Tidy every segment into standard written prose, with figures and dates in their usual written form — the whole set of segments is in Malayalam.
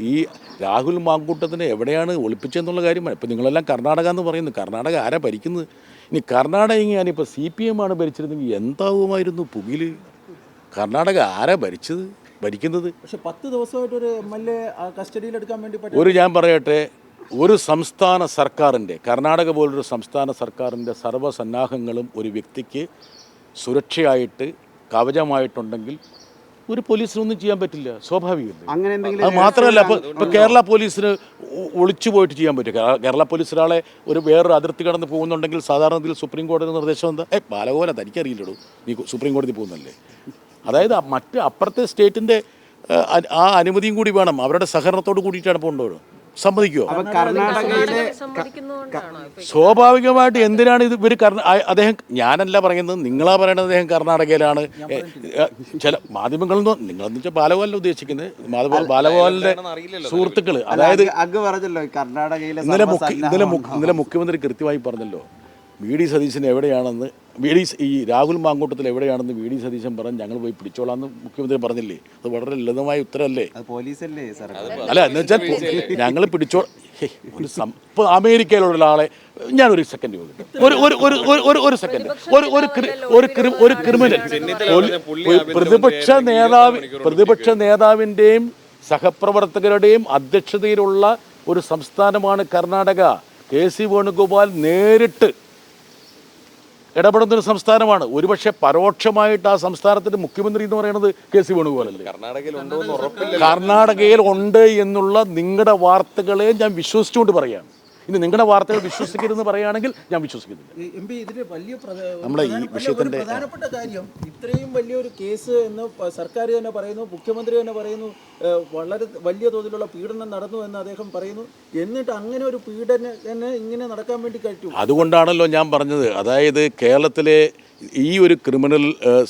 ഈ രാഹുൽ മാങ്കൂട്ടത്തിനെ എവിടെയാണ് ഒളിപ്പിച്ചതെന്നുള്ള കാര്യമാണ്. ഇപ്പോൾ നിങ്ങളെല്ലാം കർണാടക എന്ന് പറയുന്നു. കർണാടക ആരാ ഭരിക്കുന്നത്? ഇനി കർണാടക ഞാനിപ്പോൾ CPM ആണ് ഭരിച്ചിരുന്നെങ്കിൽ എന്താവുമായിരുന്നു പുകിൽ? കർണാടക ആരാ ഭരിക്കുന്നത്? പക്ഷെ 10 ദിവസമായിട്ട് ഒരു MLA കസ്റ്റഡിയിലെടുക്കാൻ വേണ്ടി ഒരു ഞാൻ പറയട്ടെ, ഒരു സംസ്ഥാന സർക്കാരിൻ്റെ, കർണാടക പോലൊരു സംസ്ഥാന സർക്കാരിൻ്റെ സർവ്വസന്നാഹങ്ങളും ഒരു വ്യക്തിക്ക് സുരക്ഷയായിട്ട് കവചമായിട്ടുണ്ടെങ്കിൽ ഒരു പോലീസിനൊന്നും ചെയ്യാൻ പറ്റില്ല, സ്വാഭാവികമല്ലേ. അത് മാത്രമല്ല, ഇപ്പോൾ കേരള പോലീസിന് ഒളിച്ചു പോയിട്ട് ചെയ്യാൻ പറ്റും. കേരള പോലീസ് ഒരാളെ വേറൊരു അതിർത്തി കടന്ന് പോകുന്നുണ്ടെങ്കിൽ സാധാരണ ഇതിൽ സുപ്രീം കോടതി നിർദ്ദേശം എന്താ? ബാലഗോപാല തനിക്കറിയില്ലടൂ, നീ സുപ്രീം കോടതി പോകുന്നല്ലേ. അതായത് മറ്റ് അപ്പുറത്തെ സ്റ്റേറ്റിൻ്റെ ആ അനുമതിയും കൂടി വേണം, അവരുടെ സഹകരണത്തോട് കൂടിയിട്ടാണ് പോകേണ്ടത്. സമ്മതിക്കുമോ? സ്വാഭാവികമായിട്ട് എന്തിനാണ് ഇത് ഇവർ അദ്ദേഹം, ഞാനല്ല പറയുന്നത്, നിങ്ങളാ പറയണത് അദ്ദേഹം കർണാടകയിലാണ്. ചില മാധ്യമങ്ങളിൽ നിന്ന് നിങ്ങളെന്ന് വെച്ചാൽ ബാലഗോപാലിനെ ഉദ്ദേശിക്കുന്നത്, ബാലഗോപാലിന്റെ സുഹൃത്തുക്കൾ. അതായത് ഇന്നലെ മുഖ്യമന്ത്രി കൃത്യമായി പറഞ്ഞല്ലോ, VD സതീശൻ എവിടെയാണെന്ന്, ഈ രാഹുൽ മാങ്കൂട്ടത്തിൽ എവിടെയാണെന്ന് VD സതീശൻ പറഞ്ഞ് ഞങ്ങൾ പോയി പിടിച്ചോളാമെന്ന് മുഖ്യമന്ത്രി പറഞ്ഞില്ലേ? അത് വളരെ ലളിതമായ ഉത്തരവല്ലേ? അല്ല, എന്ന് വെച്ചാൽ ഞങ്ങൾ പിടിച്ചോ. ഇപ്പോൾ അമേരിക്കയിലുള്ള ഒരാളെ ഞാനൊരു സെക്കൻഡ് ചോദിക്കട്ടെ, ഒരു സെക്കൻഡ്, ഒരു ക്രിമിനൽ പ്രതിപക്ഷ നേതാവിൻ്റെയും സഹപ്രവർത്തകരുടെയും അധ്യക്ഷതയിലുള്ള ഒരു സംസ്ഥാനമാണ് കർണാടക. KC വേണുഗോപാൽ നേരിട്ട് ഇടപെടുന്നൊരു സംസ്ഥാനമാണ്. ഒരുപക്ഷെ പരോക്ഷമായിട്ട് ആ സംസ്ഥാനത്തിന്റെ മുഖ്യമന്ത്രി എന്ന് പറയുന്നത് KC വേണുഗോപാലല്ലേ. കർണാടകയിൽ ഉണ്ട് എന്നുള്ള നിങ്ങളുടെ വാർത്തകളെ ഞാൻ വിശ്വസിച്ചുകൊണ്ട് പറയാം. ഇനി നിങ്ങളുടെ വാർത്തകൾ വിശ്വസിക്കരുതെന്ന് പറയുകയാണെങ്കിൽ ഞാൻ വിശ്വസിക്കുന്നില്ല. നമ്മുടെ ഈ വിഷയത്തിന്റെ പ്രധാനപ്പെട്ട കാര്യം, ഇത്രയും വലിയൊരു കേസ് എന്ന് സർക്കാർ തന്നെ പറയുന്നു, മുഖ്യമന്ത്രി തന്നെ പറയുന്നു, വളരെ വലിയ തോതിലുള്ള പീഡനം നടന്നു എന്ന് അദ്ദേഹം പറയുന്നു. എന്നിട്ട് അങ്ങനെ ഒരു പീഡനം ഇങ്ങനെ നടക്കാൻ വേണ്ടി കഴിയും. അതുകൊണ്ടാണല്ലോ ഞാൻ പറഞ്ഞത്, അതായത് കേരളത്തിലെ ഈ ഒരു ക്രിമിനൽ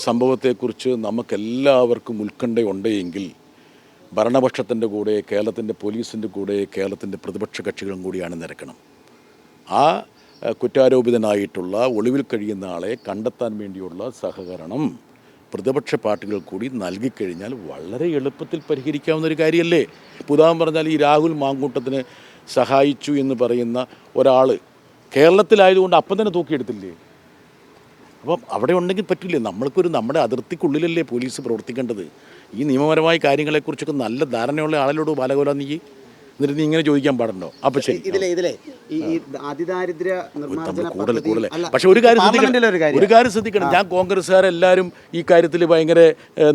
സംഭവത്തെക്കുറിച്ച് നമുക്കെല്ലാവർക്കും ഉത്കണ്ഠയുണ്ട് എങ്കിൽ ഭരണപക്ഷത്തിൻ്റെ കൂടെ, കേരളത്തിൻ്റെ പോലീസിൻ്റെ കൂടെ, കേരളത്തിൻ്റെ പ്രതിപക്ഷ കക്ഷികളും കൂടിയാണ് നിരക്കണം. ആ കുറ്റാരോപിതനായിട്ടുള്ള ഒളിവിൽ കഴിയുന്ന ആളെ കണ്ടെത്താൻ വേണ്ടിയുള്ള സഹകരണം പ്രതിപക്ഷ പാർട്ടികൾ കൂടി നൽകിക്കഴിഞ്ഞാൽ വളരെ എളുപ്പത്തിൽ പരിഹരിക്കാവുന്ന ഒരു കാര്യമല്ലേ. ഉദാഹരണം പറഞ്ഞാൽ, ഈ രാഹുൽ മാങ്കൂട്ടത്തിന് സഹായിച്ചു എന്ന് പറയുന്ന ഒരാൾ കേരളത്തിലായതുകൊണ്ട് അപ്പം തന്നെ തൂക്കിയെടുത്തില്ലേ? അപ്പം അവിടെ ഉണ്ടെങ്കിൽ പറ്റില്ലേ? നമ്മുടെ അതിർത്തിക്കുള്ളിലല്ലേ പോലീസ് പ്രവർത്തിക്കേണ്ടത്. ഈ നിയമപരമായ കാര്യങ്ങളെക്കുറിച്ചൊക്കെ നല്ല ധാരണയുള്ള ആളിലോട് ബാലഗോപാല നീ എന്നിട്ട് നീ ഇങ്ങനെ ചോദിക്കാൻ പാടുണ്ടോ? അപ്പം ശരി, കൂടുതൽ. പക്ഷെ ഒരു കാര്യം ശ്രദ്ധിക്കണം, ഞാൻ കോൺഗ്രസ്സുകാരെല്ലാവരും ഈ കാര്യത്തിൽ ഭയങ്കര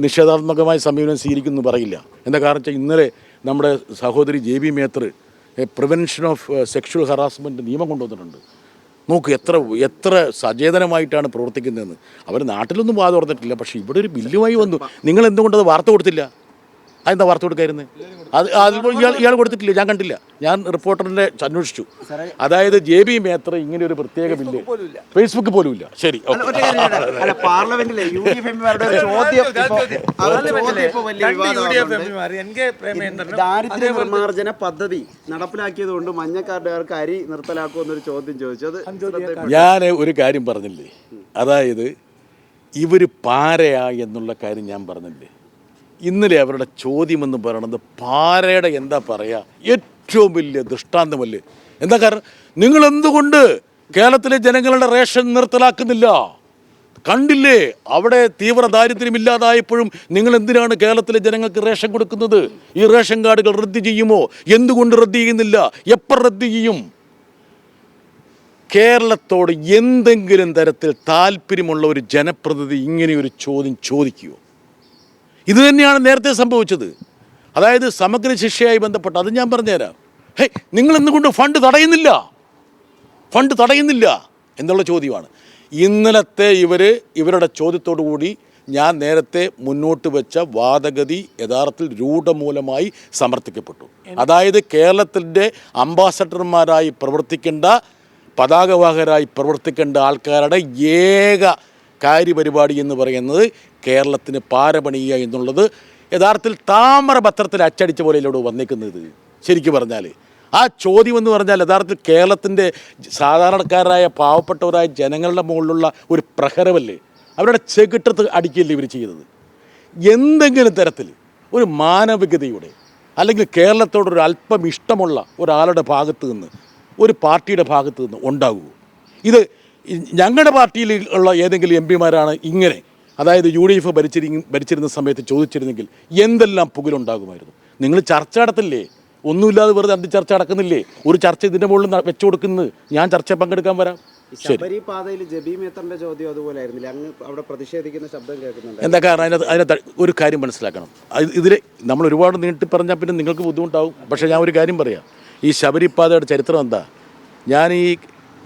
നിഷേധാത്മകമായ സമീപനം സ്വീകരിക്കുന്നു പറയില്ല. എന്താ കാരണം വെച്ചാൽ, ഇന്നലെ നമ്മുടെ സഹോദരി JB Mather prevention of sexual harassment നിയമം കൊണ്ടുവന്നിട്ടുണ്ട്. നോക്ക് എത്ര സചേതനമായിട്ടാണ് പ്രവർത്തിക്കുന്നതെന്ന്. അവർ നാട്ടിലൊന്നും വാദം തുറന്നിട്ടില്ല, പക്ഷേ ഇവിടെ ഒരു ബില്ലുമായി വന്നു. നിങ്ങൾ എന്തുകൊണ്ടത് വാർത്ത കൊടുത്തില്ല? അതെന്താ വാർത്ത കൊടുക്കായിരുന്നു? ഇയാൾ കൊടുത്തിട്ടില്ല, ഞാൻ കണ്ടില്ല. ഞാൻ റിപ്പോർട്ടറിനെ അന്വേഷിച്ചു. അതായത് JB മേത്തർ ഇങ്ങനെ ഒരു പ്രത്യേക ബില്ല് ഫേസ്ബുക്ക് പോലും ഇല്ല. ശരി, ദാരിദ്ര്യ നിർമ്മാർജ്ജന പദ്ധതി നടപ്പിലാക്കിയതുകൊണ്ട് മഞ്ഞക്കാർഡുകാർക്ക് അരി നിർത്തലാക്കുമെന്നൊരു ചോദ്യം ചോദിച്ചത്. ഞാൻ ഒരു കാര്യം പറഞ്ഞില്ലേ, അതായത് ഇവർ പാരയാ എന്നുള്ള കാര്യം ഞാൻ പറഞ്ഞില്ലേ. ഇന്നലെ അവരുടെ ചോദ്യമെന്ന് പറയണത് പാരയുടെ എന്താ പറയുക, ഏറ്റവും വലിയ ദൃഷ്ടാന്തമല്ലേ. എന്താ കാരണം, നിങ്ങൾ എന്തുകൊണ്ട് കേരളത്തിലെ ജനങ്ങളുടെ റേഷൻ നിർത്തലാക്കുന്നില്ല? കണ്ടില്ലേ, അവിടെ തീവ്ര ദാരിദ്ര്യമില്ലാതായപ്പോഴും നിങ്ങൾ എന്തിനാണ് കേരളത്തിലെ ജനങ്ങൾക്ക് റേഷൻ കൊടുക്കുന്നത്? ഈ റേഷൻ കാർഡുകൾ റദ്ദ് ചെയ്യുമോ? എന്തുകൊണ്ട് റദ്ദ് ചെയ്യുന്നില്ല? എപ്പോൾ റദ്ദ് ചെയ്യും? കേരളത്തോട് എന്തെങ്കിലും തരത്തിൽ താല്പര്യമുള്ള ഒരു ജനപ്രതിനിധി ഇങ്ങനെയൊരു ചോദ്യം ചോദിക്കുമോ? ഇത് തന്നെയാണ് നേരത്തെ സംഭവിച്ചത്. അതായത് സമഗ്ര ശിക്ഷയായി ബന്ധപ്പെട്ട് അത് ഞാൻ പറഞ്ഞുതരാം. നിങ്ങൾ എന്തുകൊണ്ട് ഫണ്ട് തടയുന്നില്ല എന്നുള്ള ചോദ്യമാണ്. ഇന്നലത്തെ ഇവരുടെ ചോദ്യത്തോടു കൂടി ഞാൻ നേരത്തെ മുന്നോട്ട് വെച്ച വാദഗതി യഥാർത്ഥത്തിൽ രൂഢമൂലമായി സമർത്ഥിക്കപ്പെട്ടു. അതായത് കേരളത്തിൻ്റെ അംബാസഡർമാരായി പ്രവർത്തിക്കേണ്ട, പതാകവാഹകരായി പ്രവർത്തിക്കേണ്ട ആൾക്കാരുടെ ഏക കാര്യപരിപാടി എന്ന് പറയുന്നത് കേരളത്തിന് പാരപണിയുക എന്നുള്ളത് യഥാർത്ഥത്തിൽ താമരപത്രത്തിൽ അച്ചടിച്ച പോലെയല്ലോട് വന്നേക്കുന്നത്. ശരിക്കും പറഞ്ഞാൽ ആ ചോദ്യം എന്ന് പറഞ്ഞാൽ യഥാർത്ഥത്തിൽ കേരളത്തിൻ്റെ സാധാരണക്കാരായ പാവപ്പെട്ടവരായ ജനങ്ങളുടെ മുകളിലുള്ള ഒരു പ്രഹരമല്ലേ, അവരുടെ ചെകിട്ടത്ത് അടിക്കുകയല്ലേ ഇവർ ചെയ്തത്. എന്തെങ്കിലും തരത്തിൽ ഒരു മാനവികതയുടെ അല്ലെങ്കിൽ കേരളത്തോടൊരു അല്പം ഇഷ്ടമുള്ള ഒരാളുടെ ഭാഗത്ത് നിന്ന്, ഒരു പാർട്ടിയുടെ ഭാഗത്ത് നിന്ന് ഉണ്ടാകുമോ? ഇത് ഞങ്ങളുടെ പാർട്ടിയിൽ ഉള്ള ഏതെങ്കിലും എം പിമാരാണ് ഇങ്ങനെ, അതായത് UDF ഭരിച്ചിരുന്ന സമയത്ത് ചോദിച്ചിരുന്നെങ്കിൽ എന്തെല്ലാം പുകലുണ്ടാകുമായിരുന്നു. നിങ്ങൾ ചർച്ച നടത്തില്ലേ? ഒന്നുമില്ലാതെ വെറുതെ ചർച്ച നടക്കുന്നില്ലേ? ഒരു ചർച്ച ഇതിൻ്റെ മുകളിൽ വെച്ചു കൊടുക്കുന്നത്. ഞാൻ ചർച്ച പങ്കെടുക്കാൻ വരാം. ശബരി പാതയിൽ ജബി മേത്തറിന്റെ ചോദ്യം അതുപോലെ ആയിരുന്നില്ല, അങ്ങ് അവിടെ പ്രതിഷേധിക്കുന്ന ശബ്ദം കേൾക്കുന്നുണ്ട്. എന്താ കാരണം? അതിനകത്ത് ഒരു കാര്യം മനസ്സിലാക്കണം. ഇതിൽ നമ്മൾ ഒരുപാട് നീട്ടി പറഞ്ഞാൽ പിന്നെ നിങ്ങൾക്ക് ബുദ്ധിമുട്ടാവും. പക്ഷേ ഞാൻ ഒരു കാര്യം പറയാം. ഈ ശബരിപാതയുടെ ചരിത്രം എന്താ? ഞാൻ ഈ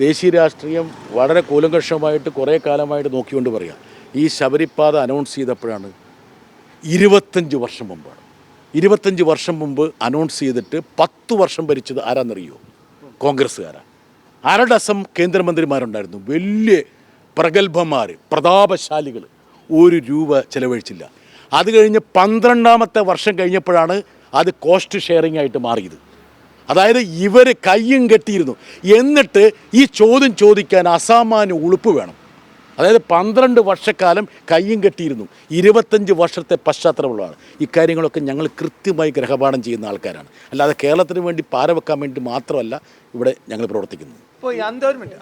ദേശീയ രാഷ്ട്രീയം വളരെ കൂലങ്കഷമായിട്ട് കുറേ കാലമായിട്ട് നോക്കിക്കൊണ്ട് പറയാം. ഈ ശബരിപാത അനൗൺസ് ചെയ്തപ്പോഴാണ് 25 വർഷം മുമ്പാണ്. 25 വർഷം മുമ്പ് അനൗൺസ് ചെയ്തിട്ട് 10 വർഷം ഭരിച്ചത് ആരാന്നറിയോ? കോൺഗ്രസ്സുകാരാണ്. ആരുടെ കേന്ദ്രമന്ത്രിമാരുണ്ടായിരുന്നു, വലിയ പ്രഗത്ഭന്മാർ, പ്രതാപശാലികൾ. 1 രൂപ ചിലവഴിച്ചില്ല. അത് കഴിഞ്ഞ് 12ാമത്തെ വർഷം കഴിഞ്ഞപ്പോഴാണ് അത് കോസ്റ്റ് ഷെയറിംഗ് ആയിട്ട് മാറിയത്. അതായത് ഇവർ കയ്യും കെട്ടിയിരുന്നു. എന്നിട്ട് ഈ ചോദ്യം ചോദിക്കാൻ അസാമാന്യ ഉളുപ്പ് വേണം. അതായത് 12 വർഷക്കാലം കയ്യും കെട്ടിയിരുന്നു. 25 വർഷത്തെ പശ്ചാത്തലമുള്ളതാണ്. ഇക്കാര്യങ്ങളൊക്കെ ഞങ്ങൾ കൃത്യമായി ഗ്രഹപാഠം ചെയ്യുന്ന ആൾക്കാരാണ്. അല്ലാതെ കേരളത്തിന് വേണ്ടി പാര വെക്കാൻ വേണ്ടി മാത്രമല്ല ഇവിടെ ഞങ്ങൾ പ്രവർത്തിക്കുന്നത്. ഇപ്പോൾ